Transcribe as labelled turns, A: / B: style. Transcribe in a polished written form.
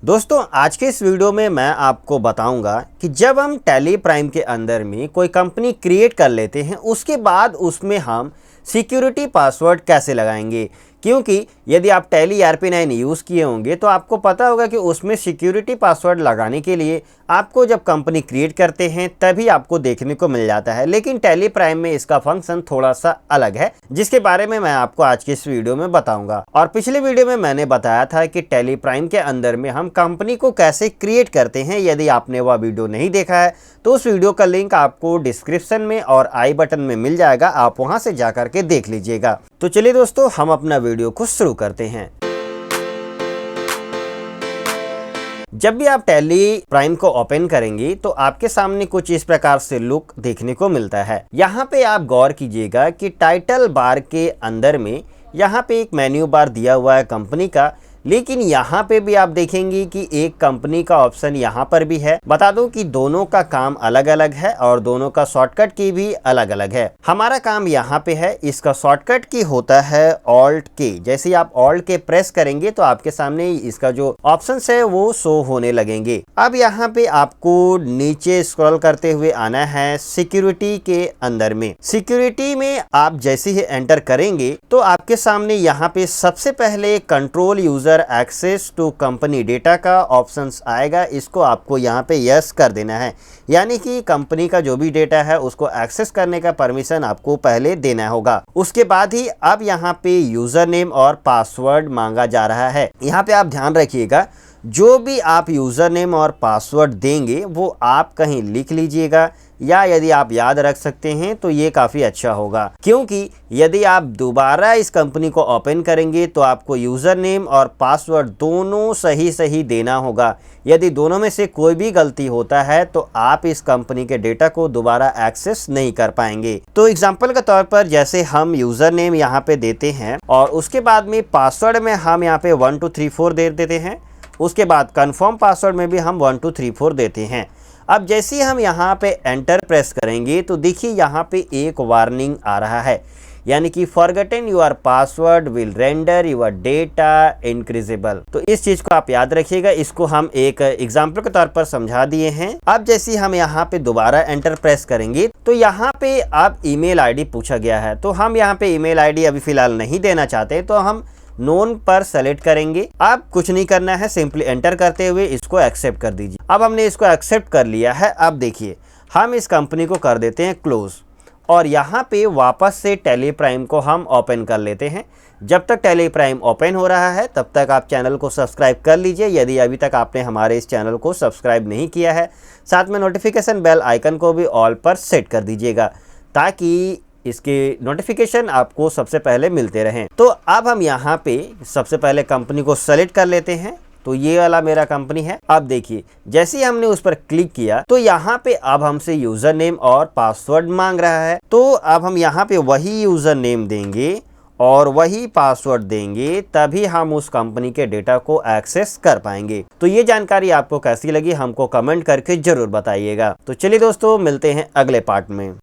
A: दोस्तों आज के इस वीडियो में मैं आपको बताऊंगा कि जब हम टैली प्राइम के अंदर में कोई कंपनी क्रिएट कर लेते हैं उसके बाद उसमें हम सिक्योरिटी पासवर्ड कैसे लगाएंगे। क्योंकि यदि आप टैली ERP9 यूज़ किए होंगे तो आपको पता होगा कि उसमें सिक्योरिटी पासवर्ड लगाने के लिए आपको जब कंपनी क्रिएट करते हैं तभी आपको देखने को मिल जाता है, लेकिन टैली प्राइम में इसका फंक्शन थोड़ा सा अलग है जिसके बारे में मैं आपको आज के इस वीडियो में बताऊंगा। और पिछले वीडियो में मैंने बताया था कि टैली प्राइम के अंदर में हम कंपनी को कैसे क्रिएट करते हैं। यदि आपने वह वीडियो नहीं देखा है तो उस वीडियो का लिंक आपको डिस्क्रिप्शन में और आई बटन में मिल जाएगा, आप वहां से जा करके देख लीजिएगा। तो चलिए दोस्तों हम अपना वीडियो को शुरू करते हैं। जब भी आप टैली प्राइम को ओपन करेंगे तो आपके सामने कुछ इस प्रकार से लुक देखने को मिलता है। यहाँ पे आप गौर कीजिएगा कि टाइटल बार के अंदर में यहाँ पे एक मेन्यू बार दिया हुआ है कंपनी का, लेकिन यहाँ पे भी आप देखेंगे कि एक कंपनी का ऑप्शन यहाँ पर भी है। बता दूं कि दोनों का काम अलग अलग है और दोनों का शॉर्टकट की भी अलग अलग है। हमारा काम यहाँ पे है, इसका शॉर्टकट की होता है ऑल्ट के। जैसे ही आप ऑल्ट के प्रेस करेंगे तो आपके सामने इसका जो ऑप्शंस है वो शो होने लगेंगे। अब यहाँ पे आपको नीचे स्क्रॉल करते हुए आना है सिक्योरिटी के अंदर में। सिक्योरिटी में आप जैसे ही एंटर करेंगे तो आपके सामने यहाँ पे सबसे पहले control user access to company data का ऑप्शंस आएगा। इसको आपको यहाँ पे यस कर देना है, यानी कि कंपनी का जो भी डेटा है उसको एक्सेस करने का परमिशन आपको पहले देना होगा। उसके बाद ही अब यहाँ पे यूजर नेम और पासवर्ड मांगा जा रहा है। यहाँ पे आप ध्यान रखिएगा, जो भी आप यूज़र नेम और पासवर्ड देंगे वो आप कहीं लिख लीजिएगा, या यदि आप याद रख सकते हैं तो ये काफ़ी अच्छा होगा। क्योंकि यदि आप दोबारा इस कंपनी को ओपन करेंगे तो आपको यूज़र नेम और पासवर्ड दोनों सही देना होगा। यदि दोनों में से कोई भी गलती होता है तो आप इस कंपनी के डेटा को दोबारा एक्सेस नहीं कर पाएंगे। तो एग्जाम्पल के तौर पर जैसे हम यूज़र नेम यहाँ पे देते हैं और उसके बाद में पासवर्ड में हम यहाँ पे 1 2 3 4 दे देते हैं। उसके बाद कन्फर्म पासवर्ड में भी हम 1 2 3 4 देते हैं। अब जैसे ही हम यहाँ पे एंटर प्रेस करेंगे तो देखिए यहाँ पे एक वार्निंग आ रहा है, यानी कि forgotten your password will render your data inaccessible. तो इस चीज को आप याद रखिएगा, इसको हम एक एग्जाम्पल के तौर पर समझा दिए हैं। अब जैसे हम यहाँ पे दोबारा एंटर प्रेस करेंगे तो यहाँ पे अब ईमेल आईडी पूछा गया है, तो हम यहाँ पे ईमेल आईडी अभी फिलहाल नहीं देना चाहते तो हम नोन पर सेलेक्ट करेंगे। अब कुछ नहीं करना है, सिंपली एंटर करते हुए इसको एक्सेप्ट कर दीजिए। अब हमने इसको एक्सेप्ट कर लिया है। अब देखिए हम इस कंपनी को कर देते हैं क्लोज और यहाँ पे वापस से टैली प्राइम को हम ओपन कर लेते हैं। जब तक टैली प्राइम ओपन हो रहा है तब तक आप चैनल को सब्सक्राइब कर लीजिए यदि अभी तक आपने हमारे इस चैनल को सब्सक्राइब नहीं किया है। साथ में नोटिफिकेशन बेल आइकन को भी ऑल पर सेट कर दीजिएगा ताकि इसके नोटिफिकेशन आपको सबसे पहले मिलते रहें। तो अब हम यहाँ पे सबसे पहले कंपनी को सेलेक्ट कर लेते हैं। तो ये वाला मेरा कंपनी है। अब देखिए जैसे ही हमने उस पर क्लिक किया तो यहाँ पे अब हमसे यूजर नेम और पासवर्ड मांग रहा है। तो अब हम यहाँ पे वही यूजर नेम देंगे और वही पासवर्ड देंगे, तभी हम उस कंपनी के डेटा को एक्सेस कर पाएंगे। तो ये जानकारी आपको कैसी लगी हमको कमेंट करके जरूर बताइएगा। तो चलिए दोस्तों मिलते हैं अगले पार्ट में।